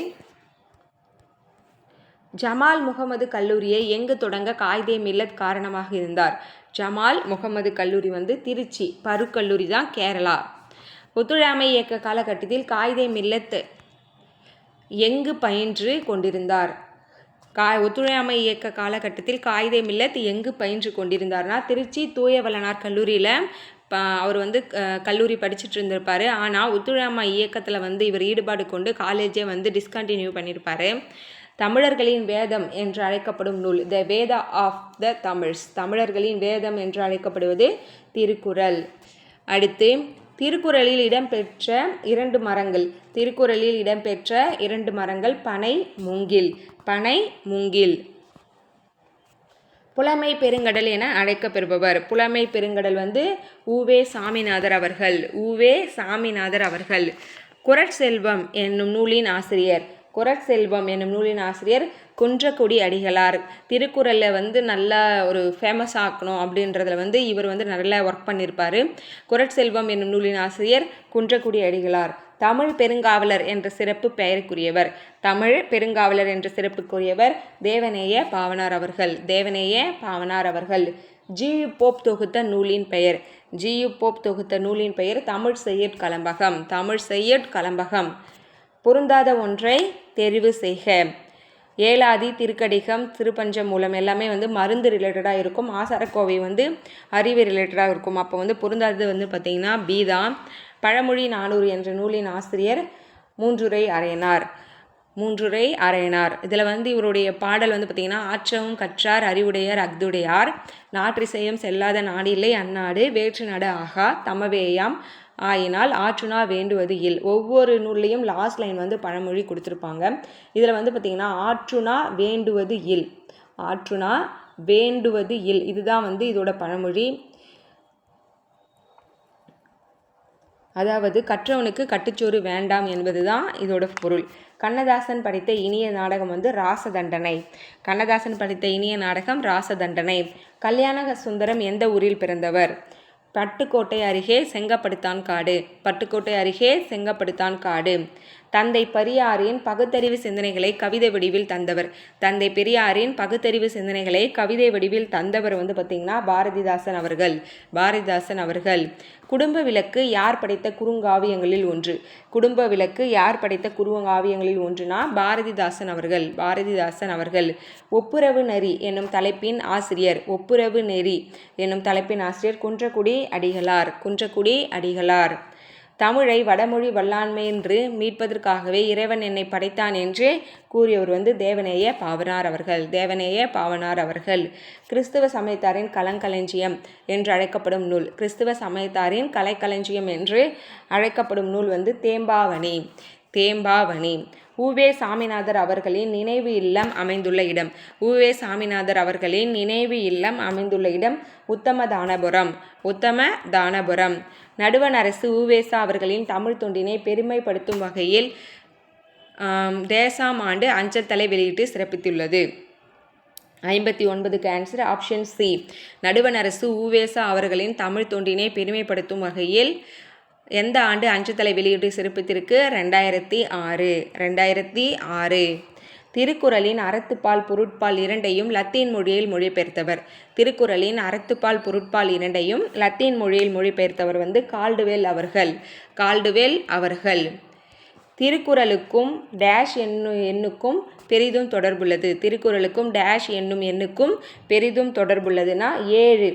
ஜமால் முகமது கல்லூரியை எங்கு தொடங்க காயிதே மில்லத் காரணமாக இருந்தார்? ஜமால் முகமது கல்லூரி வந்து திருச்சி. பருக்கல்லூரி தான் கேரளா. ஒத்துழையாமை இயக்க காலகட்டத்தில் காயிதே மில்லத் எங்கு பயின்று கொண்டிருந்தார்? ஒத்துழையாமை இயக்க காலகட்டத்தில் காயிதே மில்லத் எங்கு பயின்று கொண்டிருந்தார்னா திருச்சி தூயவளனார் கல்லூரியில் அவர் வந்து கல்லூரி படிச்சுட்டு இருந்திருப்பார். ஆனால் ஒத்துழையாமை இயக்கத்தில் வந்து இவர் ஈடுபாடு கொண்டு காலேஜை வந்து டிஸ்கண்டினியூ பண்ணியிருப்பார். தமிழர்களின் வேதம் என்று அழைக்கப்படும் நூல், த வேதா ஆஃப் த தமிழ்ஸ், தமிழர்களின் வேதம் என்று அழைக்கப்படுவது திருக்குறள். அடுத்து திருக்குறளில் இடம்பெற்ற 2 மரங்கள், திருக்குறளில் இடம்பெற்ற 2 மரங்கள் பனை, மூங்கில். பனை, மூங்கில். புலமை பெருங்கடல் என அழைக்கப்பெறுபவர், புலமை பெருங்கடல் உவே சாமிநாதர் அவர்கள், உவே சாமிநாதர் அவர்கள். குறட்செல்வம் என்னும் நூலின் ஆசிரியர், குறட்செல்வம் என்னும் நூலின் ஆசிரியர் குன்றக்குடி அடிகளார். திருக்குறளில் நல்லா ஒரு ஃபேமஸ் ஆக்கணும் அப்படின்றதுல இவர் நல்லா ஒர்க் பண்ணியிருப்பார். குறட்செல்வம் என்னும் நூலின் ஆசிரியர் குன்றக்குடி அடிகளார். தமிழ் பெருங்காவலர் என்ற சிறப்பு பெயருக்குரியவர், தமிழ் பெருங்காவலர் என்ற சிறப்புக்குரியவர் தேவநேய பாவனார் அவர்கள், தேவநேய பாவனார் அவர்கள். ஜி.யு. போப் தொகுத்த நூலின் பெயர், ஜி.யு. போப் தொகுத்த நூலின் பெயர் தமிழ் செய்யுட் கலம்பகம், தமிழ் செய்யுட் கலம்பகம். பொருந்தாத ஒன்றை தெரிவு செய்க. ஏலாதி, திருக்கடிகம், திருப்பஞ்சமூலம் எல்லாமே மருந்து ரிலேட்டடாக இருக்கும். ஆசாரக்கோவை அறிவு ரிலேட்டடாக இருக்கும். அப்போ பொருந்தாதது பார்த்திங்கன்னா பி தான். பழமொழி 400 என்ற நூலின் ஆசிரியர் மூன்றுரை அரையனார், மூன்றுரை அரையனார். இதில் இவருடைய பாடல் பார்த்திங்கன்னா ஆற்றவும் கற்றார் அறிவுடையார் அஃதுடையார், நாற்றிசையும் செல்லாத நாடில்லை அந்நாடு, வேற்று நாடு ஆகா தமவேயாம் ஆயினால் ஆற்றுனா வேண்டுவது இல். ஒவ்வொரு நூல்லையும் லாஸ்ட் லைன் பழமொழி கொடுத்துருப்பாங்க. இதில் பார்த்திங்கன்னா ஆற்றுனா வேண்டுவது இல், ஆற்றுனா வேண்டுவது இல், இதுதான் இதோட பழமொழி. அதாவது கற்றவனுக்கு கட்டுச்சோறு வேண்டாம் என்பது தான் இதோட பொருள். கண்ணதாசன் படித்த இனிய நாடகம் ராசதண்டனை, கண்ணதாசன் படித்த இனிய நாடகம் ராசதண்டனை. கல்யாண சுந்தரம் எந்த ஊரில் பிறந்தவர்? பட்டுக்கோட்டை அருகே செங்கப்படுத்தான் காடு, பட்டுக்கோட்டை அருகே செங்கப்படுத்தான் காடு. தந்தை பெரியாரின் பகுத்தறிவு சிந்தனைகளை கவிதை வடிவில் தந்தவர், தந்தை பெரியாரின் பகுத்தறிவு சிந்தனைகளை கவிதை வடிவில் தந்தவர் பார்த்திங்கன்னா பாரதிதாசன் அவர்கள், பாரதிதாசன் அவர்கள். குடும்ப விளக்கு யார் படைத்த குறுங்காவியங்களில் ஒன்று? குடும்ப விளக்கு யார் படைத்த குறுங்காவியங்களில் ஒன்றுனா பாரதிதாசன் அவர்கள், பாரதிதாசன் அவர்கள். ஒப்புரவு நெறி என்னும் தலைப்பின் ஆசிரியர், ஒப்புரவு நெறி என்னும் தலைப்பின் ஆசிரியர் குன்றக்குடி அடிகளார், குன்றக்குடி அடிகளார். தமிழை வடமொழி வல்லாண்மை என்று மீட்பதற்காகவே இறைவன் என்னை படைத்தான் என்று கூறியவர் தேவநேய பாவனார் அவர்கள், தேவநேய பாவனார் அவர்கள். கிறிஸ்துவ சமயத்தாரின் கலங்களஞ்சியம் என்று அழைக்கப்படும் நூல், கிறிஸ்துவ சமயத்தாரின் கலைக்களஞ்சியம் என்று அழைக்கப்படும் நூல் தேம்பாவணி, தேம்பாவணி. உவே சாமிநாதர் அவர்களின் நினைவு இல்லம் அமைந்துள்ள இடம், உவே சாமிநாதர் அவர்களின் நினைவு இல்லம் அமைந்துள்ள இடம் உத்தமதானபுரம், உத்தமதானபுரம். நடுவண் அரசு உவேசா அவர்களின் தமிழ் தொண்டினை பெருமைப்படுத்தும் வகையில் தேசாம் ஆண்டு அஞ்சல் தலை வெளியிட்டு சிறப்பித்துள்ளது. 59க்கு ஆன்சர் ஆப்ஷன் சி. நடுவண் அரசு உவேசா அவர்களின் தமிழ் தொண்டினை பெருமைப்படுத்தும் வகையில் எந்த ஆண்டு அஞ்சல் வெளியிட்டு சிறப்பித்திருக்கு? 2006, 2006. திருக்குறளின் அறத்துப்பால் பொருட்பால் இரண்டையும் லத்தீன் மொழியில் மொழிபெயர்த்தவர், திருக்குறளின் அறத்துப்பால் பொருட்பால் இரண்டையும் லத்தீன் மொழியில் மொழிபெயர்த்தவர் கால்டுவெல் அவர்கள், கால்டுவெல் அவர்கள். திருக்குறளுக்கும் டேஷ் எண்ணுக்கும் பெரிதும் தொடர்புள்ளது, திருக்குறளுக்கும் டேஷ் என்னும் எண்ணுக்கும் பெரிதும் தொடர்புள்ளதுன்னா 7,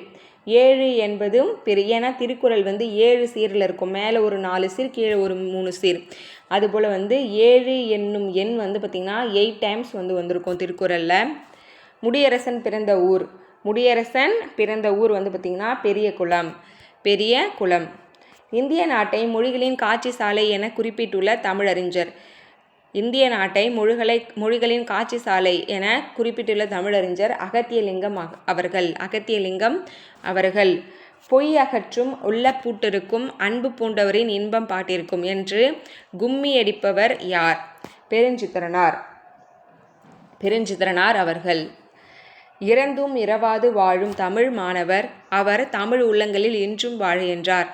7 என்பதும் பெரிய, ஏன்னா திருக்குறள் 7 சீரில் இருக்கும், மேலே ஒரு 4 சீர் கீழே ஒரு 3 சீர். அதுபோல் 7 என்னும் எண் பார்த்திங்கன்னா 8 டைம்ஸ் வந்திருக்கும் திருக்குறளில். முடியரசன் பிறந்த ஊர், முடியரசன் பிறந்த ஊர் பார்த்திங்கன்னா பெரிய குளம், பெரிய குளம். இந்திய நாட்டை மொழிகளின் காட்சி சாலை என குறிப்பிட்டுள்ள தமிழறிஞர், இந்திய நாட்டை மொழிகளின் காட்சி சாலை என குறிப்பிட்டுள்ள தமிழறிஞர் அகத்தியலிங்கம் அவர்கள், அகத்தியலிங்கம் அவர்கள். பொய் அகற்றும் உள்ள பூட்டிருக்கும் அன்பு பூண்டவரின் இன்பம் பாட்டிருக்கும் என்று கும்மி அடிப்பவர் யார்? பெருஞ்சித்திரனார், பெருஞ்சித்திரனார் அவர்கள். இறந்தும் இரவாது வாழும் தமிழ் மாணவர் அவர் தமிழ் உள்ளங்களில் என்றும் வாழ என்றார்,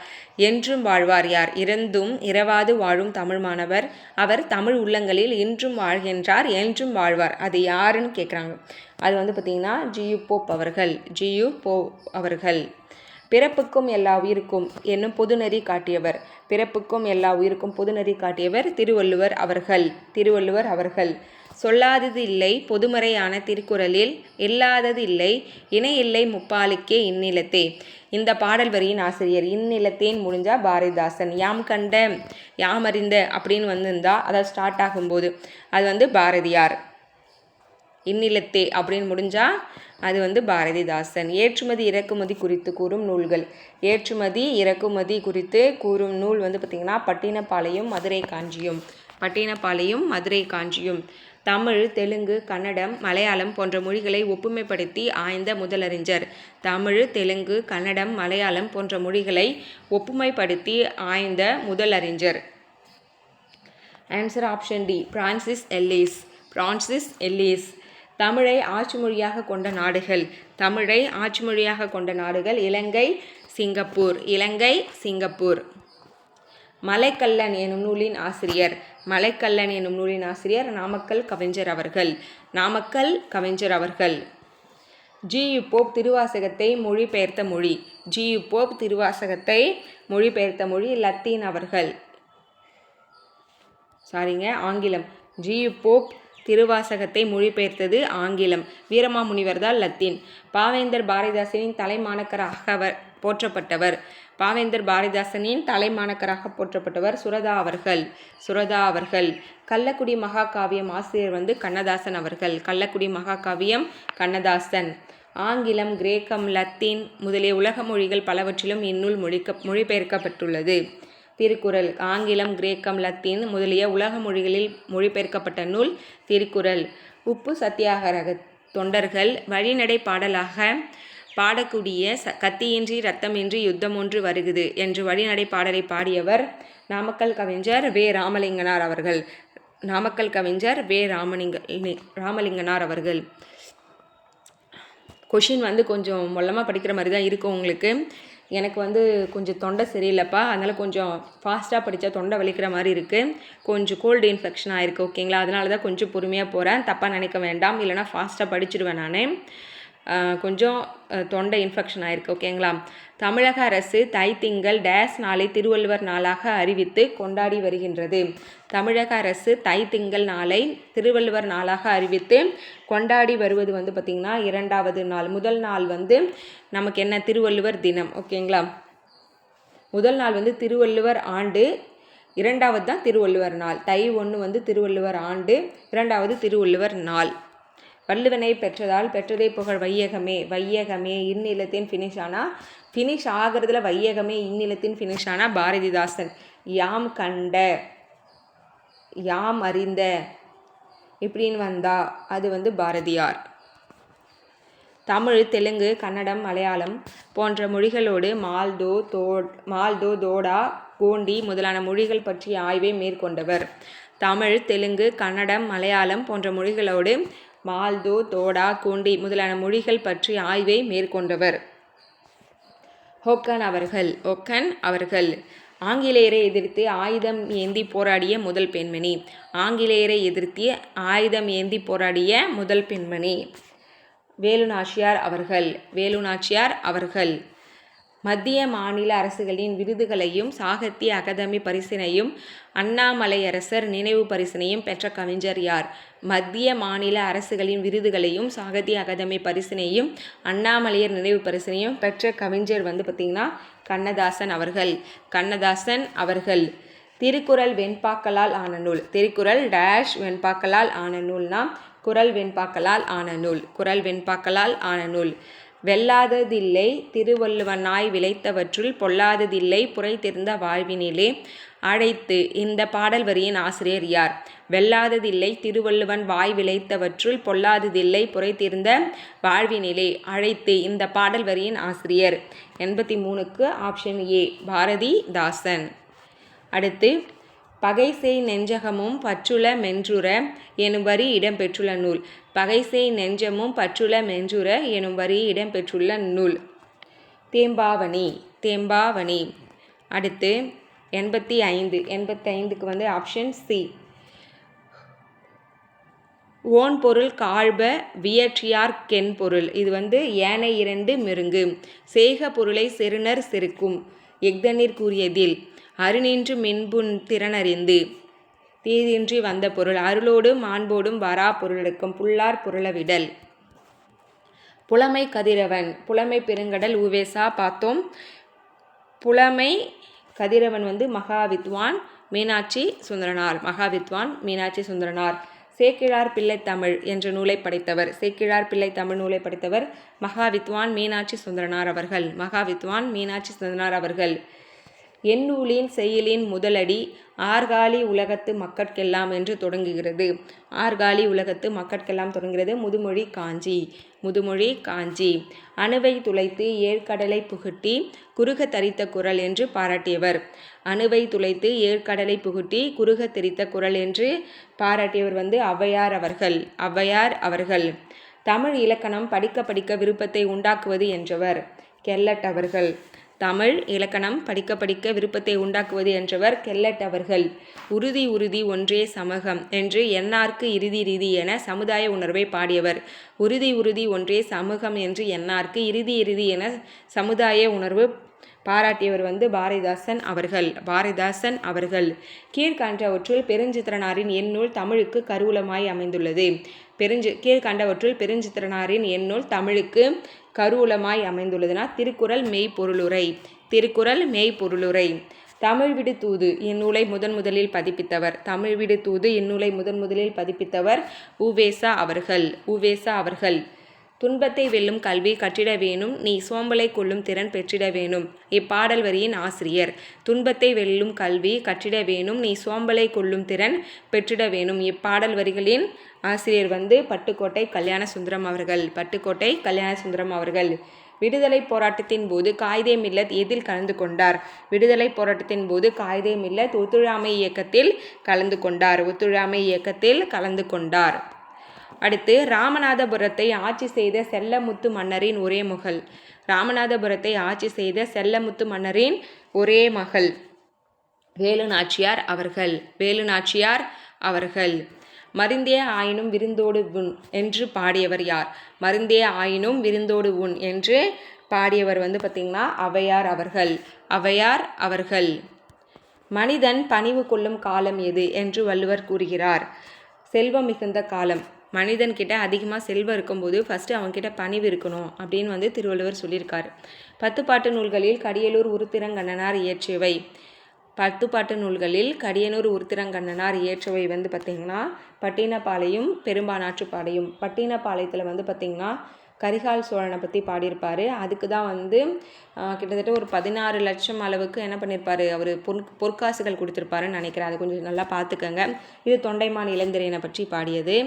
என்றும் வாழ்வார் யார்? இறந்தும் இரவாது வாழும் தமிழ் மாணவர் அவர் தமிழ் உள்ளங்களில் என்றும் வாழ்கின்றார், என்றும் வாழ்வார். அது யாருன்னு கேட்குறாங்க. அது பார்த்திங்கன்னா ஜி.யு. போப் அவர்கள், ஜி.யு. போப் அவர்கள். பிறப்புக்கும் எல்லா உயிருக்கும் என்னும் பொதுநெறி காட்டியவர், பிறப்புக்கும் எல்லா உயிருக்கும் பொதுநெறி காட்டியவர் திருவள்ளுவர் அவர்கள், திருவள்ளுவர் அவர்கள். சொல்லாதது இல்லை பொதுமறையான திருக்குறளில் இல்லாதது இல்லை இணை இல்லை முப்பாலுக்கே இந்நிலத்தே. இந்த பாடல் வரியின் ஆசிரியர் இந்நிலத்தேன் முடிஞ்சா பாரதிதாசன், யாம் கண்ட யாம் அறிந்த அப்படின்னு வந்திருந்தா அதாவது ஸ்டார்ட் ஆகும்போது அது பாரதியார். இன்னிலத்தே அப்படின்னு முடிஞ்சால் அது வந்து பாரதிதாசன். ஏற்றுமதி இறக்குமதி குறித்து கூறும் நூல்கள். ஏற்றுமதி இறக்குமதி குறித்து கூறும் நூல் வந்து பார்த்திங்கன்னா பட்டினப்பாளையம், மதுரை காஞ்சியும். பட்டினப்பாளையம், மதுரை காஞ்சியும். தமிழ், தெலுங்கு, கன்னடம், மலையாளம் போன்ற மொழிகளை ஒப்புமைப்படுத்தி ஆய்ந்த முதலறிஞர். தமிழ், தெலுங்கு, கன்னடம், மலையாளம் போன்ற மொழிகளை ஒப்புமைப்படுத்தி ஆய்ந்த முதலறிஞர். Answer option D, Francis Ellis. Francis Ellis. தமிழை ஆட்சி மொழியாக கொண்ட நாடுகள். தமிழை ஆட்சி மொழியாக கொண்ட நாடுகள் இலங்கை, சிங்கப்பூர். இலங்கை, சிங்கப்பூர். மலைக்கல்லன் எனும் நூலின் ஆசிரியர். மலைக்கல்லன் எனும் நூலின் ஆசிரியர் நாமக்கல் கவிஞர் அவர்கள். நாமக்கல் கவிஞர் அவர்கள். ஜி.யு. போப் திருவாசகத்தை மொழிபெயர்த்த மொழி. ஜி.யு. போப் திருவாசகத்தை மொழிபெயர்த்த மொழி லத்தீன் அவர்கள். ஆங்கிலம். ஜி.யு. போப் திருவாசகத்தை மொழிபெயர்த்தது ஆங்கிலம். வீரமாமுனிவர் தான் லத்தீன். பாவேந்தர் பாரதிதாசனின் தலைமாணக்கராக போற்றப்பட்டவர். பாவேந்தர் பாரதிதாசனின் தலைமாணக்கராக போற்றப்பட்டவர் சுரதா அவர்கள். சுரதா அவர்கள். கள்ளக்குடி மகாகாவியம் ஆசிரியர் வந்து கண்ணதாசன் அவர்கள். கள்ளக்குடி மகாகாவியம் கண்ணதாசன். ஆங்கிலம், கிரேக்கம், லத்தீன் முதலிய உலக மொழிகள் பலவற்றிலும் இந்நூல் மொழிபெயர்க்கப்பட்டுள்ளது. திருக்குறள். ஆங்கிலம், கிரேக்கம், லத்தீன் முதலிய உலக மொழிகளில் மொழிபெயர்க்கப்பட்ட நூல் திருக்குறள். உப்பு சத்தியாகிரக தொண்டர்கள் வழிநடை பாடலாக பாடக்கூடிய கத்தியின்றி இரத்தமின்றி யுத்தம் ஒன்று வருகுது என்று வழிநடை பாடலை பாடியவர் நாமக்கல் கவிஞர் வே. ராமலிங்கனார் அவர்கள். நாமக்கல் கவிஞர் வே. ராமலிங்கனார் அவர்கள். கொஷின் வந்து கொஞ்சம் மொல்லமாக படிக்கிற மாதிரி தான் இருக்கும் உங்களுக்கு. எனக்கு வந்து கொஞ்சம் தொண்டை சரியில்லைப்பா, அதனால் கொஞ்சம் ஃபாஸ்ட்டாக படித்தா தொண்டை வலிக்கிற மாதிரி இருக்குது. கொஞ்சம் கோல்டு இன்ஃபெக்ஷன் ஆகிருக்கு, ஓகேங்களா? அதனால தான் கொஞ்சம் பொறுமையாக போகிறேன், தப்பாக நினைக்க வேண்டாம். இல்லைனா ஃபாஸ்ட்டாக படிச்சுடுவேன் நான். கொஞ்சம் தொண்டை இன்ஃபெக்ஷன் ஆகிருக்கு, ஓகேங்களா? தமிழக அரசு தைத்திங்கள் டேஸ் நாளை திருவள்ளுவர் நாளாக அறிவித்து கொண்டாடி வருகின்றது. தமிழக அரசு தைத்திங்கள் நாளை திருவள்ளுவர் நாளாக அறிவித்து கொண்டாடி வருவது வந்து பார்த்திங்கன்னா 2வது நாள். முதல் நாள் வந்து நமக்கு என்ன, திருவள்ளுவர் தினம், ஓகேங்களா? முதல் நாள் வந்து திருவள்ளுவர் ஆண்டு, 2வது தான் திருவள்ளுவர் நாள். தை 1 வந்து திருவள்ளுவர் ஆண்டு, 2வது திருவள்ளுவர் நாள். வள்ளுவனை பெற்றதால் பெற்றதை புகழ் வையகமே. வையகமே இந்நிலத்தின் ஃபினிஷ் ஆகிறதுல வையகமே இந்நிலத்தின் ஃபினிஷ் ஆனால் பாரதிதாசன். யாம் கண்ட, யாம் அறிந்த இப்படின்னு வந்தா அது வந்து பாரதியார். தமிழ், தெலுங்கு, கன்னடம், மலையாளம் போன்ற மொழிகளோடு மால்தோ, தோடா, கோண்டி முதலான மொழிகள் பற்றிய ஆய்வை மேற்கொண்டவர். தமிழ், தெலுங்கு, கன்னடம், மலையாளம் போன்ற மொழிகளோடு மால்தோ, தோடா, கோண்டி முதலான மொழிகள் பற்றிய ஆய்வை மேற்கொண்டவர். ஒக்கன் அவர்கள். ஆங்கிலேயரை எதிர்த்து ஆயுதம் ஏந்தி போராடிய முதல் பெண்மணி. ஆங்கிலேயரை எதிர்த்து ஆயுதம் ஏந்தி போராடிய முதல் பெண்மணி வேலுநாச்சியார் அவர்கள். வேலுநாச்சியார் அவர்கள். மத்திய மாநில அரசுகளின் விருதுகளையும் சாகித்ய அகாதமி பரிசினையும் அண்ணாமலையரசர் நினைவு பரிசினையும் பெற்ற கவிஞர் யார்? மத்திய மாநில அரசுகளின் விருதுகளையும் சாகித்ய அகாதமி பரிசினையும் அண்ணாமலையர் நினைவு பரிசினையும் பெற்ற கவிஞர் வந்து பார்த்திங்கன்னா கண்ணதாசன் அவர்கள். கண்ணதாசன் அவர்கள். திருக்குறள் வெண்பாக்களால் ஆன நூல். திருக்குறள் டேஷ் வெண்பாக்களால் ஆன நூல்னா குறள் வெண்பாக்களால் ஆன நூல். குறள் வெண்பாக்களால் ஆன நூல். வெல்லாததில்லை திருவள்ளுவனாய் விளைத்தவற்றுள் பொல்லாததில்லை புரைதிருந்த வாழ்வினிலே அழைத்து. இந்த பாடல் வரியின் ஆசிரியர் யார்? வெல்லாததில்லை திருவள்ளுவன் வாய் விளைத்தவற்றுள் பொல்லாததில்லை புரைதிருந்த வாழ்வினிலே அழைத்து. இந்த பாடல் வரியின் ஆசிரியர். 83க்கு ஆப்ஷன் ஏ பாரதிதாசன். அடுத்து பகைசெய் நெஞ்சகமும் பற்றுள மென்றுற எனும் வரி இடம்பெற்றுள்ள நூல். பகைசெய் நெஞ்சமும் பற்றுள மென்றுற எனும் வரி இடம்பெற்றுள்ள நூல் தேம்பாவணி. தேம்பாவணி. அடுத்து 85க்கு வந்து ஆப்ஷன் சி ஓன் பொருள் காழ்ப வியற்றியார் கென் பொருள். இது வந்து ஏனை 2 மெருங்கு. செய்க பொருளை செருணர் செருக்கும் எஃதனிற் கூறியதில் அருநின்று மின்புன் திறனறிந்து தீதின்றி வந்த பொருள். அருளோடு மாண்போடும் வரா பொருளெடுக்கும் புல்லார் புரளவிடல். புலமை கதிரவன். புலமை பெருங்கடல் உவேசா பார்த்தோம். புலமை கதிரவன் வந்து மகாவித்வான் மீனாட்சி சுந்தரனார். மகாவித்வான் மீனாட்சி சுந்தரனார். சேக்கிழார் பிள்ளை தமிழ் என்ற நூலை படைத்தவர். சேக்கிழார் பிள்ளை தமிழ் நூலை படைத்தவர் மகாவித்வான் மீனாட்சி சுந்தரனார் அவர்கள். மகாவித்வான் மீனாட்சி சுந்தரனார் அவர்கள். எந்நூலின் செய்யுளின் முதலடி ஆர்காலி உலகத்து மக்கட்கெல்லாம் என்று தொடங்குகிறது. ஆர்காலி உலகத்து மக்கட்கெல்லாம் தொடங்குகிறது. முதுமொழி காஞ்சி. முதுமொழி காஞ்சி. அணுவை துளைத்து ஏழ்கடலை புகுட்டி குறுக தரித்த குரல் என்று பாராட்டியவர். அணுவை துளைத்து ஏழ்கடலை புகுட்டி குறுக தெரித்த குரல் என்று பாராட்டியவர் ஔவையார் அவர்கள். ஔவையார் அவர்கள். தமிழ் இலக்கணம் படிக்க படிக்க விருப்பத்தை உண்டாக்குவது என்றவர் கெல்லட் அவர்கள். தமிழ் இலக்கணம் படிக்க படிக்க விருப்பத்தை உண்டாக்குவது என்றவர் கெல்லட் அவர்கள். உறுதி உறுதி ஒன்றே சமூகம் என்று எண்ணார்க்கு இறுதி இறுதி என சமுதாய உணர்வை பாடியவர். உறுதி உறுதி ஒன்றே சமூகம் என்று எண்ணார்க்கு இறுதி இறுதி என சமுதாய உணர்வு பாராட்டியவர் பாரதிதாசன் அவர்கள். பாரதிதாசன் அவர்கள். கீழ்கண்டவற்றுள் பெருஞ்சித்திரனாரின் எந்நூல் தமிழுக்கு கருவூலமாய் அமைந்துள்ளது. கீழ்கண்டவற்றுள் பெருஞ்சித்திரனாரின் எந்நூல் தமிழுக்கு கருவூலமாய் அமைந்துள்ளதுனா திருக்குறள் மெய்ப்பொருளுரை. திருக்குறள் மெய்ப்பொருளுரை. தமிழ் விடு தூது இந்நூலை முதலில் பதிப்பித்தவர். தமிழ் விடு தூது இந்நூலை முதலில் பதிப்பித்தவர் உவேசா அவர்கள். உவேசா அவர்கள். துன்பத்தை வெல்லும் கல்வி கற்றிட வேணும் நீ சோம்பலை கொள்ளும் திறன் பெற்றிட வேணும். இப்பாடல் வரியின் ஆசிரியர். துன்பத்தை வெல்லும் கல்வி கற்றிட வேணும் நீ சோம்பலை கொள்ளும் திறன் பெற்றிட வேணும். இப்பாடல் வரிகளின் ஆசிரியர் பட்டுக்கோட்டை கல்யாண சுந்தரம் அவர்கள். பட்டுக்கோட்டை கல்யாண சுந்தரம் அவர்கள். விடுதலை போராட்டத்தின் போது காயிதே மில்லத் எதில் கலந்து கொண்டார்? விடுதலை போராட்டத்தின் போது காயிதே மில்லத் ஒத்துழையாமை இயக்கத்தில் கலந்து கொண்டார். ஒத்துழையாமை இயக்கத்தில் கலந்து கொண்டார். அடுத்து ராமநாதபுரத்தை ஆட்சி செய்த செல்லமுத்து மன்னரின் ஒரே மகள். ராமநாதபுரத்தை ஆட்சி செய்த செல்லமுத்து மன்னரின் ஒரே மகள் வேலு நாச்சியார் அவர்கள். வேலு நாச்சியார் அவர்கள். மருந்தே ஆயினும் விருந்தோடு உண் என்று பாடியவர் யார்? மருந்தே ஆயினும் விருந்தோடு உண் என்று பாடியவர் பார்த்திங்கன்னா ஔவையார் அவர்கள். ஔவையார் அவர்கள். மனிதன் பணிவு கொள்ளும் காலம் எது என்று வள்ளுவர் கூறுகிறார்? செல்வம் மிகுந்த காலம். மனிதன்கிட்ட அதிகமாக செல்வம் இருக்கும்போது ஃபஸ்ட்டு அவன்கிட்ட பணிவு இருக்கணும் அப்படின்னு திருவள்ளுவர் சொல்லியிருக்காரு. 10 பாட்டு நூல்களில் கடியலூர் உருத்திரங்கண்ணனார் இயற்றியவை. 10 பாட்டு நூல்களில் கடியனூர் உருத்திரங்கண்ணனார் இயற்றவை பார்த்திங்கன்னா பட்டினப்பாளையும் பெரும்பானாற்றுப்பாளையும். பட்டினப்பாளையத்தில் பார்த்திங்கன்னா கரிகால் சோழனை பற்றி பாடியிருப்பார். அதுக்கு தான் கிட்டத்தட்ட ஒரு 16 லட்சம் அளவுக்கு என்ன பண்ணியிருப்பார் அவர் பொற்காசுகள் கொடுத்துருப்பாருன்னு நினைக்கிறேன். அது கொஞ்சம் நல்லா பார்த்துக்கங்க. இது தொண்டைமான் இளந்திரையனை பற்றி பாடியது.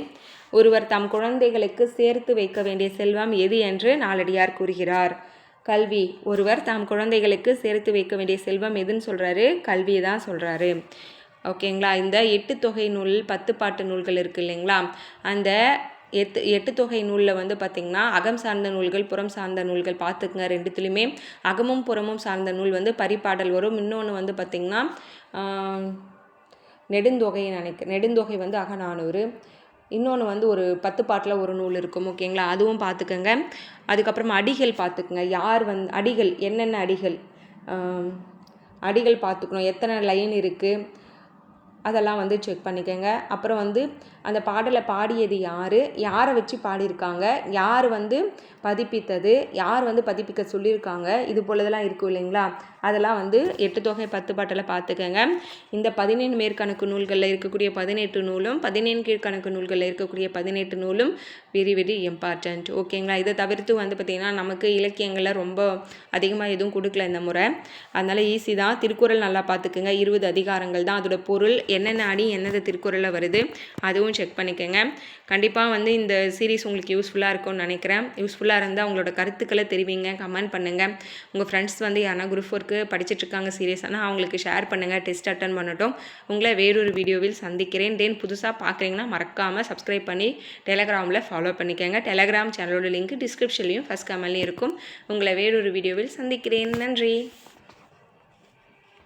ஒருவர் தம் குழந்தைகளுக்கு சேர்த்து வைக்க வேண்டிய செல்வம் எது என்று நாலடியார் கூறுகிறார்? கல்வி. ஒருவர் தாம் குழந்தைகளுக்கு சேர்த்து வைக்க வேண்டிய செல்வம் எதுன்னு சொல்கிறாரு? கல்வியை தான் சொல்கிறாரு. ஓகேங்களா? இந்த 8 தொகை நூல் 10 பாட்டு நூல்கள் இருக்குது இல்லைங்களா? அந்த 8 தொகை நூலில் பார்த்திங்கன்னா அகம் சார்ந்த நூல்கள் புறம் சார்ந்த நூல்கள் பார்த்துக்குங்க. ரெண்டுத்துலேயுமே அகமும் புறமும் சார்ந்த நூல் பரிபாடல் வரும். இன்னொன்று பார்த்திங்கன்னா நெடுந்தொகையை நெடுந்தொகை அகநானூறு. இன்னொன்று ஒரு 10 பாட்டில் ஒரு நூல் இருக்கும். ஓகேங்களா? அதுவும் பார்த்துக்கங்க. அதுக்கப்புறமா அடிகள் பார்த்துக்குங்க. யார் அடிகள் என்னென்ன அடிகள் அடிகள் பார்த்துக்கணும். எத்தனை லைன் இருக்குது அதெல்லாம் செக் பண்ணிக்கோங்க. அப்புறம் அந்த பாடலை பாடியது யார், யாரை வச்சு பாடியிருக்காங்க, யார் பதிப்பித்தது, யார் பதிப்பிக்க சொல்லியிருக்காங்க, இது போலதெல்லாம் இருக்கும் இல்லைங்களா? அதெல்லாம் 8 தொகை 10 பாட்டில் பார்த்துக்கோங்க. இந்த 17 மேற்கணக்கு நூல்களில் இருக்கக்கூடிய 18 நூலும் 17 கீழ்கணக்கு நூல்களில் இருக்கக்கூடிய 18 நூலும் வெரி வெரி இம்பார்ட்டண்ட். ஓகேங்களா? இதை தவிர்த்து பார்த்திங்கன்னா நமக்கு இலக்கியங்களில் ரொம்ப அதிகமாக எதுவும் கொடுக்கல இந்த முறை. அதனால் ஈஸி தான். திருக்குறள் நல்லா பார்த்துக்குங்க. 20 அதிகாரங்கள் தான். அதோட பொருள் என்னென்ன அடி என்னென்ன திருக்குறளில் வருது அதுவும் செக் பண்ணிக்கோங்க. கண்டிப்பாக இந்த சீரீஸ் உங்களுக்கு யூஸ்ஃபுல்லாக இருக்கும்னு நினைக்கிறேன். யூஸ்ஃபுல்லாக இருந்தால் உங்களோட கருத்துக்களை தெரிவிங்க, கமெண்ட் பண்ணுங்கள். உங்கள் ஃப்ரெண்ட்ஸ் யாருன்னா குரூப் 4க்கு படிச்சுட்ருக்காங்க சீரியஸானா அவங்களுக்கு ஷேர் பண்ணுங்கள். டெஸ்ட் அட்டன் பண்ணட்டும். உங்களை வேறொரு வீடியோவில் சந்திக்கிறேன். புதுசாக பார்க்குறீங்கன்னா மறக்காமல் சப்ஸ்கிரைப் பண்ணி டெலகிராமில் ஃபாலோ பண்ணிக்கோங்க. டெலகிராம் சேனலோட லிங்க் டிஸ்கிரிப்ஷன்லையும் ஃபஸ்ட் கமெண்ட்லையும் இருக்கும். உங்களை வேறொரு வீடியோவில் சந்திக்கிறேன். நன்றி.